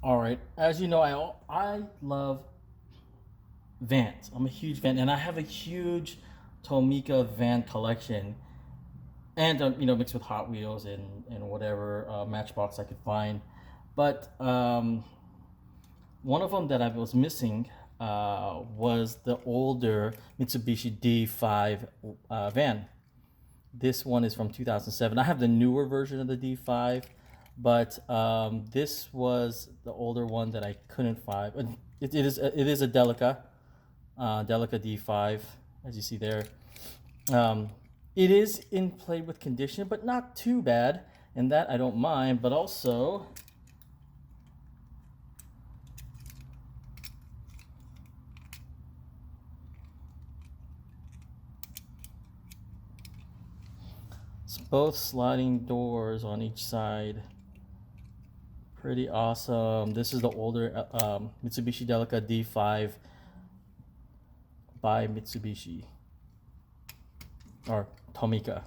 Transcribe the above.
All right. As you know, I love vans. I'm a huge van, and I have a huge Tomica van collection, and mixed with Hot Wheels and whatever Matchbox I could find. But one of them that I was missing was the older Mitsubishi D5 van. This one is from 2007. I have the newer version of the D5, but this was the older one that I couldn't find. It is a Delica D5, as you see there. Um, it is in play with condition, but not too bad, and that I don't mind. But also, it's both sliding doors on each side. Pretty awesome. This is the older Mitsubishi Delica D5 by Mitsubishi or Tomica.